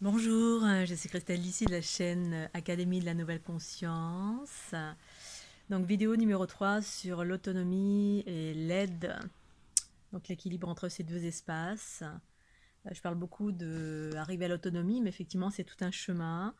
Bonjour, je suis Christelle ici de la chaîne Académie de la Nouvelle Conscience. Donc vidéo numéro 3 sur l'autonomie et l'aide, donc l'équilibre entre ces deux espaces. Je parle beaucoup d'arriver à l'autonomie, mais effectivement c'est tout un chemin.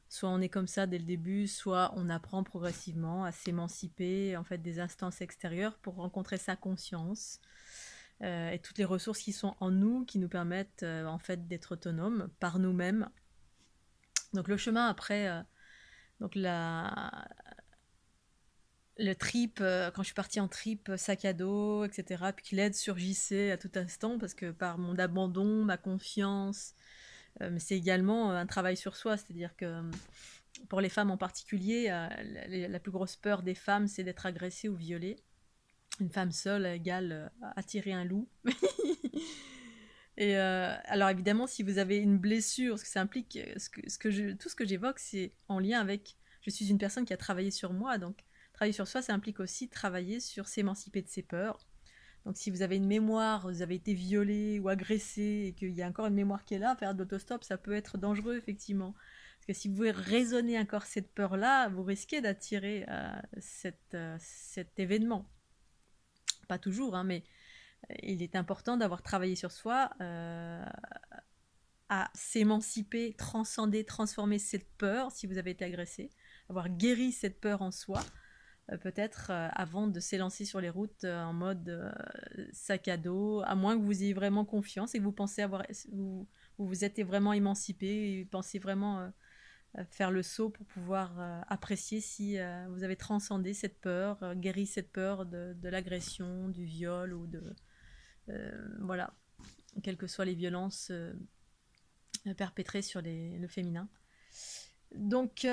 Soit on est comme ça dès le début, soit on apprend progressivement à s'émanciper en fait des instances extérieures pour rencontrer sa conscience et toutes les ressources qui sont en nous qui nous permettent en fait d'être autonomes par nous-mêmes. Donc le chemin après, donc le trip, quand je suis partie en trip, sac à dos, etc., puis que l'aide surgissait à tout instant, parce que par mon abandon, ma confiance, mais c'est également un travail sur soi, c'est-à-dire que pour les femmes en particulier, la plus grosse peur des femmes, c'est d'être agressée ou violée. Une femme seule égale attirer un loup. Et alors évidemment, si vous avez une blessure, ce que ça implique, tout ce que j'évoque, c'est en lien avec. Je suis une personne qui a travaillé sur moi, donc travailler sur soi, ça implique aussi travailler sur s'émanciper de ses peurs. Donc si vous avez une mémoire, vous avez été violé ou agressé et qu'il y a encore une mémoire qui est là, faire de l'autostop, ça peut être dangereux effectivement. Parce que si vous raisonnez encore cette peur-là, vous risquez d'attirer cet événement. Pas toujours, hein, mais il est important d'avoir travaillé sur soi, à s'émanciper, transcender, transformer cette peur si vous avez été agressé, avoir guéri cette peur en soi, peut-être avant de s'élancer sur les routes en mode sac à dos, à moins que vous ayez vraiment confiance et que vous pensez avoir, vous vous êtes vraiment émancipé et pensez vraiment faire le saut pour pouvoir apprécier si vous avez transcendé cette peur, guéri cette peur de l'agression, du viol ou de voilà, quelles que soient les violences perpétrées sur le féminin. Donc,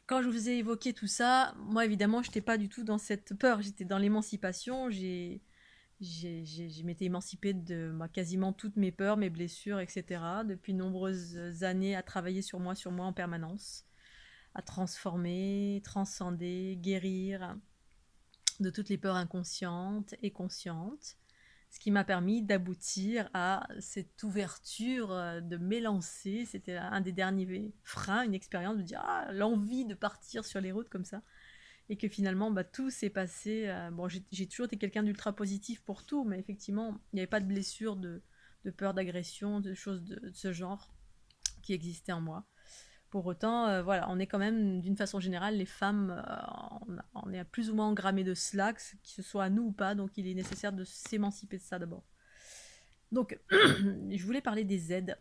quand je vous ai évoqué tout ça, moi évidemment, je n'étais pas du tout dans cette peur, j'étais dans l'émancipation. Je m'étais émancipée de quasiment toutes mes peurs, mes blessures, etc. Depuis de nombreuses années à travailler sur moi en permanence, à transformer, transcender, guérir de toutes les peurs inconscientes et conscientes. Ce qui m'a permis d'aboutir à cette ouverture, de m'élancer. C'était un des derniers freins, une expérience de dire l'envie de partir sur les routes comme ça. Et que finalement, tout s'est passé. Bon, j'ai toujours été quelqu'un d'ultra positif pour tout, mais effectivement, il n'y avait pas de blessure, de peur d'agression, de choses de ce genre qui existaient en moi. Pour autant, voilà, on est quand même, d'une façon générale, les femmes, on est plus ou moins engrammées de cela, que ce soit à nous ou pas, donc il est nécessaire de s'émanciper de ça d'abord. Donc, je voulais parler des aides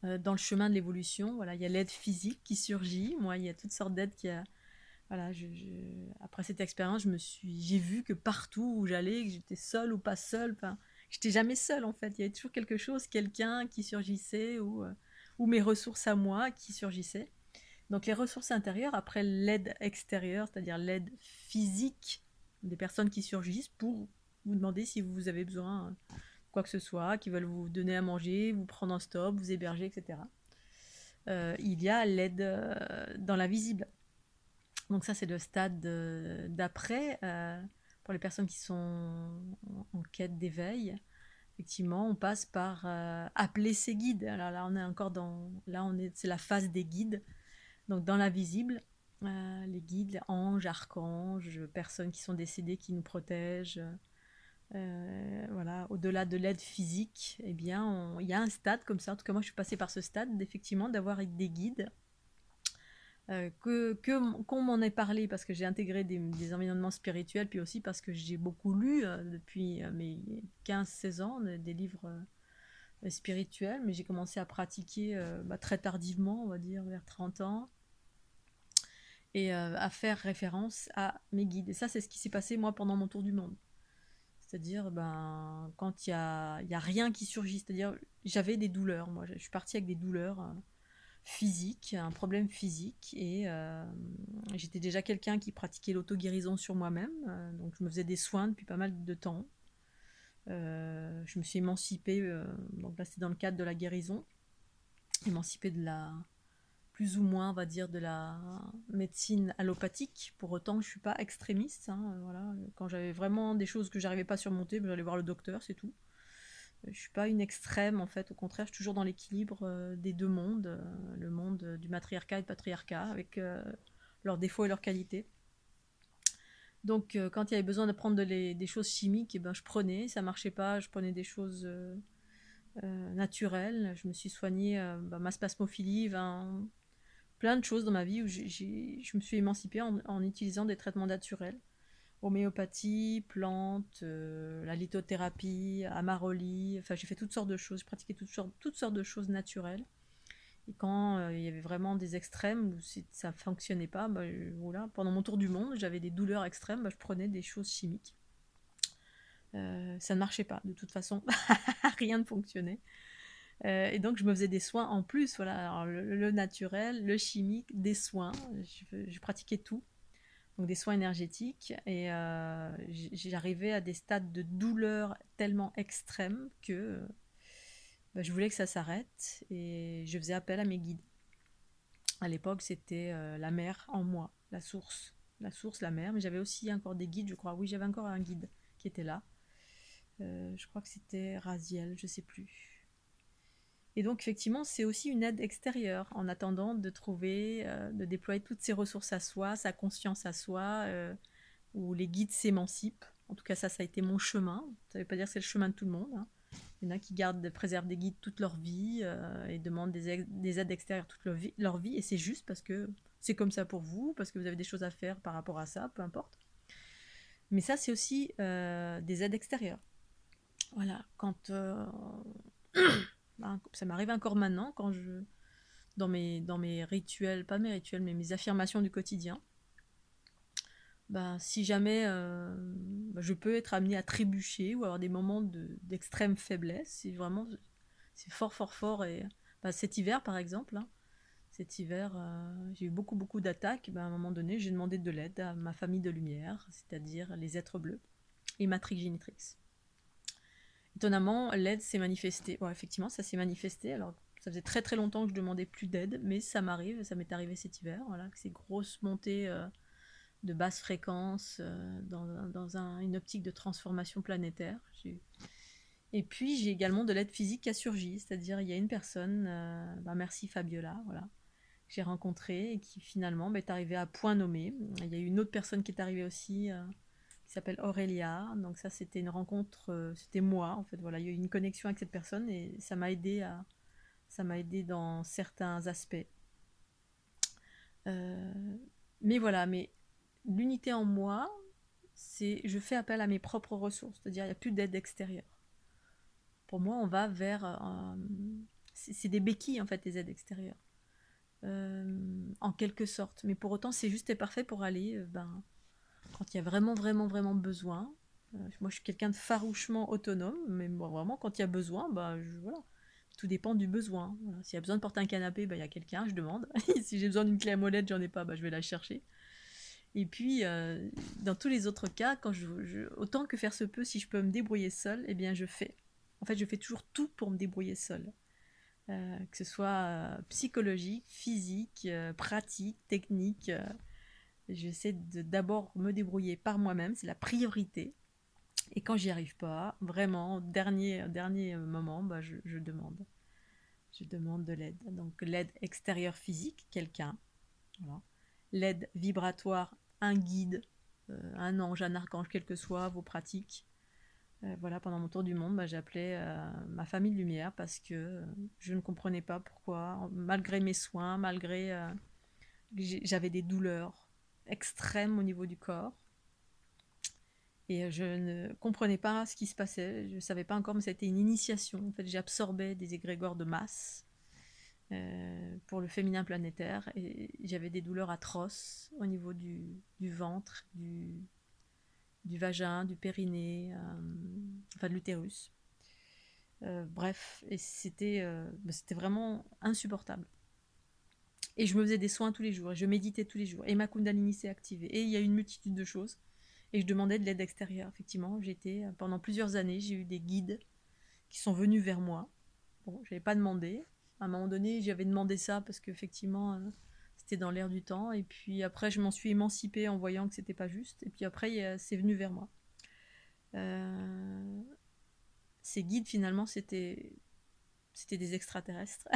dans le chemin de l'évolution. Voilà, il y a l'aide physique qui surgit. Moi, il y a toutes sortes d'aides qui a. Voilà, après cette expérience, j'ai vu que partout où j'allais, que j'étais seule ou pas seule, enfin, j'étais jamais seule en fait. Il y avait toujours quelque chose, quelqu'un qui surgissait ou mes ressources à moi qui surgissaient. Donc les ressources intérieures, après l'aide extérieure, c'est-à-dire l'aide physique des personnes qui surgissent pour vous demander si vous avez besoin quoi que ce soit, qui veulent vous donner à manger, vous prendre en stop, vous héberger, etc. Il y a l'aide dans l'invisible. Donc ça, c'est le stade d'après. Pour les personnes qui sont en quête d'éveil, effectivement, on passe par appeler ses guides. Alors là, on est encore dans... Là, c'est la phase des guides. Donc dans l'invisible, les guides, anges, archanges, personnes qui sont décédées qui nous protègent. Voilà, au-delà de l'aide physique, eh bien, il y a un stade comme ça. En tout cas, moi, je suis passée par ce stade, effectivement, d'avoir des guides. Qu'on m'en ait parlé parce que j'ai intégré des environnements spirituels, puis aussi parce que j'ai beaucoup lu depuis mes 15-16 ans des livres spirituels, mais j'ai commencé à pratiquer très tardivement, on va dire vers 30 ans, et à faire référence à mes guides. Et ça, c'est ce qui s'est passé moi pendant mon tour du monde. C'est-à-dire, quand il y a rien qui surgit, c'est-à-dire, j'avais des douleurs. Moi, je suis partie avec des douleurs physiques, un problème physique, et j'étais déjà quelqu'un qui pratiquait l'auto-guérison sur moi-même, donc je me faisais des soins depuis pas mal de temps. Je me suis émancipée, donc là, c'est dans le cadre de la guérison, émancipée de la plus ou moins, on va dire, de la médecine allopathique. Pour autant, je suis pas extrémiste. Hein, voilà. Quand j'avais vraiment des choses que j'arrivais pas à surmonter, j'allais voir le docteur, c'est tout. Je suis pas une extrême en fait, au contraire, je suis toujours dans l'équilibre des deux mondes, le monde du matriarcat et du patriarcat, avec leurs défauts et leurs qualités. Donc quand il y avait besoin de prendre des choses chimiques, et ben, je prenais, ça marchait pas, je prenais des choses naturelles. Je me suis soignée ma spasmophilie, plein de choses dans ma vie où je me suis émancipée en utilisant des traitements naturels. Homéopathie, plantes, la lithothérapie, amaroli, enfin j'ai fait toutes sortes de choses, je pratiquais toutes sortes de choses naturelles. Et quand il y avait vraiment des extrêmes où ça ne fonctionnait pas, bah, voilà, pendant mon tour du monde, j'avais des douleurs extrêmes, bah, je prenais des choses chimiques. Ça ne marchait pas, de toute façon, rien ne fonctionnait. Et donc je me faisais des soins en plus, voilà, alors, le naturel, le chimique, des soins, je pratiquais tout. Donc des soins énergétiques, et j'arrivais à des stades de douleur tellement extrêmes que bah, je voulais que ça s'arrête, et je faisais appel à mes guides. À l'époque, c'était la mer en moi, la source, la mer, mais j'avais aussi encore des guides, je crois. Oui, j'avais encore un guide qui était là. Je crois que c'était Raziel, je sais plus. Et donc, effectivement, c'est aussi une aide extérieure, en attendant de trouver, de déployer toutes ses ressources à soi, sa conscience à soi, où les guides s'émancipent. En tout cas, ça a été mon chemin. Ça ne veut pas dire que c'est le chemin de tout le monde, hein. Il y en a qui préservent des guides toute leur vie et demandent des aides extérieures toute leur vie. Et c'est juste parce que c'est comme ça pour vous, parce que vous avez des choses à faire par rapport à ça, peu importe. Mais ça, c'est aussi des aides extérieures. Voilà, quand ça m'arrive encore maintenant, quand dans mes rituels, pas mes rituels, mais mes affirmations du quotidien, si jamais je peux être amenée à trébucher ou avoir des moments d'extrême faiblesse, c'est fort fort fort. Et cet hiver par exemple, hein, cet hiver j'ai eu beaucoup d'attaques. À un moment donné, j'ai demandé de l'aide à ma famille de lumière, c'est-à-dire les êtres bleus et Matrix Génitrix. Étonnamment, l'aide s'est manifestée. Ouais, effectivement, ça s'est manifesté. Alors, ça faisait très très longtemps que je demandais plus d'aide, mais ça m'est arrivé cet hiver, voilà, que ces grosses montées de basse fréquence dans une optique de transformation planétaire. Et puis j'ai également de l'aide physique qui a surgi, c'est-à-dire il y a une personne, merci Fabiola, voilà, que j'ai rencontrée et qui finalement est arrivée à point nommé. Il y a eu une autre personne qui est arrivée aussi, qui s'appelle Aurélia. Donc ça, c'était une rencontre, c'était moi en fait. Voilà, il y a eu une connexion avec cette personne et ça m'a aidé dans certains aspects. Mais voilà, mais l'unité en moi, c'est je fais appel à mes propres ressources, c'est-à-dire il n'y a plus d'aide extérieure. Pour moi, on va vers c'est des béquilles en fait, les aides extérieures, en quelque sorte. Mais pour autant, c'est juste et parfait pour aller quand il y a vraiment besoin. Moi, je suis quelqu'un de farouchement autonome, mais bon, vraiment, quand il y a besoin, voilà. Tout dépend du besoin. Voilà. S'il y a besoin de porter un canapé, il y a quelqu'un, je demande. Si j'ai besoin d'une clé à molette, j'en ai pas, je vais la chercher. Et puis, dans tous les autres cas, quand autant que faire se peut, si je peux me débrouiller seule, eh bien, je fais. En fait, je fais toujours tout pour me débrouiller seule. Que ce soit psychologique, physique, pratique, technique. J'essaie d'abord me débrouiller par moi-même, c'est la priorité. Et quand j'y arrive pas, vraiment, dernier moment, je demande. Je demande de l'aide. Donc l'aide extérieure physique, quelqu'un. Voilà. L'aide vibratoire, un guide, un ange, un archange, quelles que soient vos pratiques. Voilà, pendant mon tour du monde, j'appelais ma famille de lumière parce que je ne comprenais pas pourquoi, malgré mes soins, malgré j'avais des douleurs extrêmes au niveau du corps. Et je ne comprenais pas ce qui se passait, je ne savais pas encore, mais c'était une initiation. En fait, j'absorbais des égrégores de masse pour le féminin planétaire et j'avais des douleurs atroces au niveau du ventre, du vagin, du périnée, de l'utérus. Bref, et c'était vraiment insupportable. Et je me faisais des soins tous les jours, et je méditais tous les jours, et ma Kundalini s'est activée, et il y a une multitude de choses. Et je demandais de l'aide extérieure, effectivement. Pendant plusieurs années, j'ai eu des guides qui sont venus vers moi. Bon, je n'avais pas demandé. À un moment donné, j'avais demandé ça parce qu'effectivement, c'était dans l'air du temps. Et puis après, je m'en suis émancipée en voyant que c'était pas juste. Et puis après, c'est venu vers moi. ces guides, finalement, c'était des extraterrestres.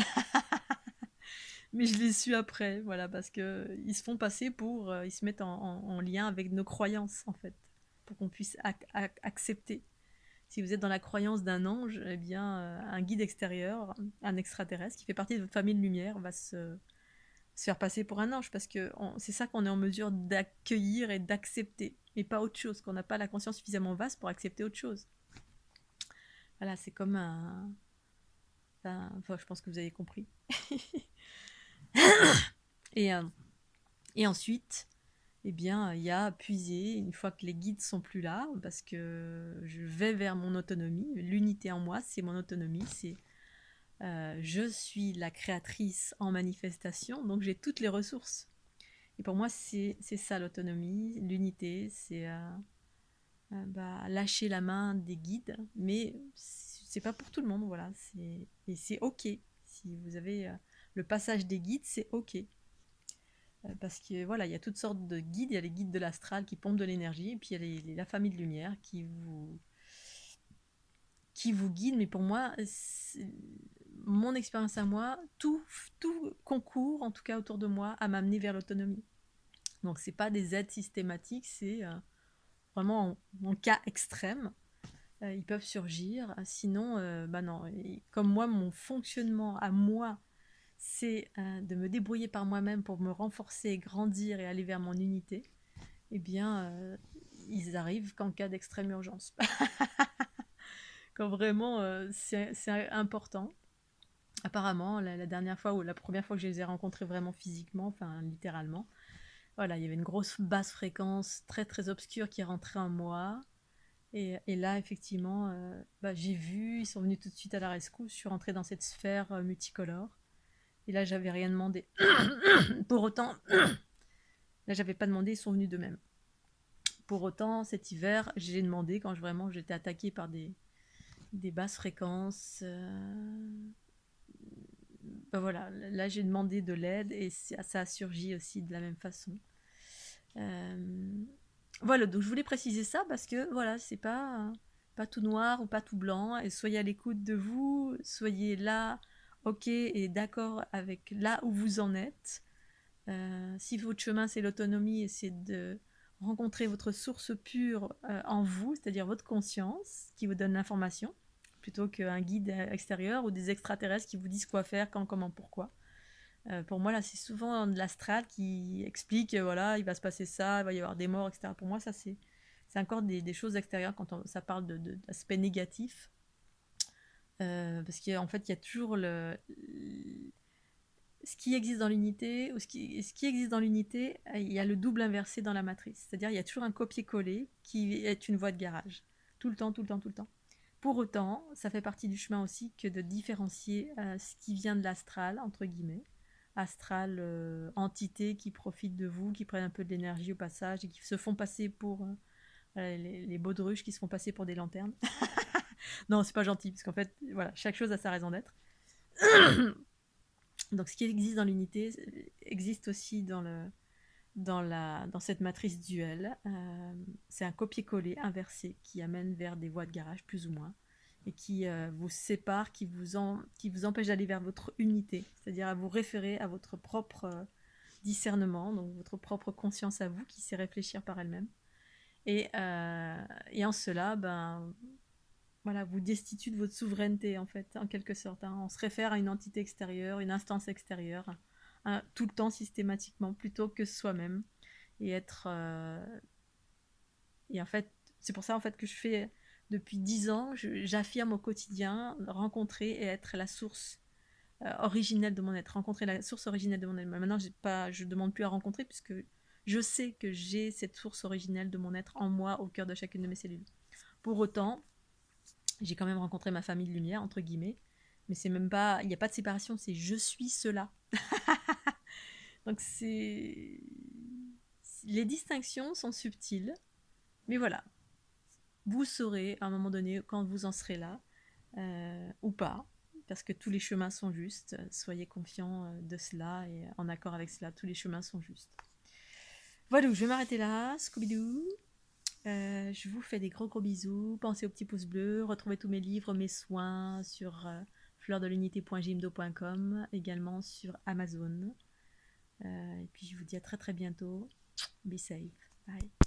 Mais je l'ai su après, voilà, parce que ils se font passer pour, ils se mettent en lien avec nos croyances, en fait, pour qu'on puisse accepter. Si vous êtes dans la croyance d'un ange, eh bien, un guide extérieur, un extraterrestre qui fait partie de votre famille de lumière, va se faire passer pour un ange, parce que c'est ça qu'on est en mesure d'accueillir et d'accepter, et pas autre chose, qu'on n'a pas la conscience suffisamment vaste pour accepter autre chose. Voilà, c'est comme enfin, je pense que vous avez compris. et, et ensuite, eh bien, il y a puiser, une fois que les guides sont plus là, parce que je vais vers mon autonomie, l'unité en moi, c'est mon autonomie, c'est je suis la créatrice en manifestation, donc j'ai toutes les ressources. Et pour moi, c'est ça l'autonomie, l'unité, c'est lâcher la main des guides, mais c'est pas pour tout le monde, voilà. Et c'est ok. Si vous avez le passage des guides, c'est ok. Parce que voilà, il y a toutes sortes de guides. Il y a les guides de l'astral qui pompent de l'énergie, et puis il y a la famille de lumière qui vous guide. Mais pour moi, mon expérience à moi, tout concourt, en tout cas autour de moi, à m'amener vers l'autonomie. Donc c'est pas des aides systématiques, c'est vraiment en cas extrême. Ils peuvent surgir. Sinon, non. Et comme moi, mon fonctionnement à moi, c'est de me débrouiller par moi-même pour me renforcer, grandir et aller vers mon unité. Eh bien, ils arrivent qu'en cas d'extrême urgence. Quand vraiment c'est important. Apparemment, la dernière fois ou la première fois que je les ai rencontrés vraiment physiquement, enfin littéralement, voilà, il y avait une grosse basse fréquence très très obscure qui rentrait en moi. Et là, effectivement, j'ai vu, ils sont venus tout de suite à la rescousse, je suis rentrée dans cette sphère multicolore. Et là, j'avais rien demandé. Pour autant, là, j'avais pas demandé, ils sont venus d'eux-mêmes. Pour autant, cet hiver, j'ai demandé quand vraiment j'étais attaquée par des basses fréquences. Voilà, là, j'ai demandé de l'aide et ça a surgi aussi de la même façon. Voilà, donc je voulais préciser ça parce que voilà, c'est pas tout noir ou pas tout blanc. Et soyez à l'écoute de vous, soyez là, ok, et d'accord avec là où vous en êtes. Si votre chemin c'est l'autonomie et c'est de rencontrer votre source pure en vous, c'est-à-dire votre conscience qui vous donne l'information, plutôt qu'un guide extérieur ou des extraterrestres qui vous disent quoi faire, quand, comment, pourquoi. Pour moi, là, c'est souvent de l'astral qui explique, voilà, il va se passer ça, il va y avoir des morts, etc. Pour moi, ça, c'est encore des choses extérieures quand ça parle d'aspect négatif. Parce qu'en fait, il y a toujours ce qui existe dans l'unité, ou ce qui existe dans l'unité, il y a le double inversé dans la matrice. C'est-à-dire, il y a toujours un copier-coller qui est une voie de garage. Tout le temps, tout le temps, tout le temps. Pour autant, ça fait partie du chemin aussi que de différencier ce qui vient de l'astral, entre guillemets, astral, entité qui profitent de vous, qui prennent un peu de l'énergie au passage et qui se font passer pour les baudruches qui se font passer pour des lanternes. Non, c'est pas gentil, parce qu'en fait, voilà, chaque chose a sa raison d'être. Donc ce qui existe dans l'unité existe aussi dans cette matrice duelle. C'est un copier-coller inversé qui amène vers des voies de garage, plus ou moins, et qui vous sépare, qui vous empêche d'aller vers votre unité, c'est-à-dire à vous référer à votre propre discernement, donc votre propre conscience à vous, qui sait réfléchir par elle-même. Et en cela, voilà, vous destitue de votre souveraineté, en fait, en quelque sorte. Hein. On se réfère à une entité extérieure, une instance extérieure, tout le temps, systématiquement, plutôt que soi-même. Et être... Et en fait, c'est pour ça, en fait, que je fais... Depuis 10 ans, j'affirme au quotidien rencontrer et être la source originelle de mon être. Rencontrer la source originelle de mon être. Maintenant, je ne demande plus à rencontrer, puisque je sais que j'ai cette source originelle de mon être en moi, au cœur de chacune de mes cellules. Pour autant, j'ai quand même rencontré ma famille de lumière, entre guillemets, mais c'est même pas, il n'y a pas de séparation, c'est je suis cela. Donc les distinctions sont subtiles, mais voilà, vous saurez à un moment donné quand vous en serez là, ou pas, parce que tous les chemins sont justes, soyez confiants de cela et en accord avec cela, tous les chemins sont justes. Voilà, je vais m'arrêter là, Scooby-Doo. Je vous fais des gros gros bisous. Pensez au petit pouce bleu. Retrouvez tous mes livres, mes soins sur fleurdelunité.jimdo.com, également sur Amazon. Et puis je vous dis à très très bientôt. Be safe. Bye.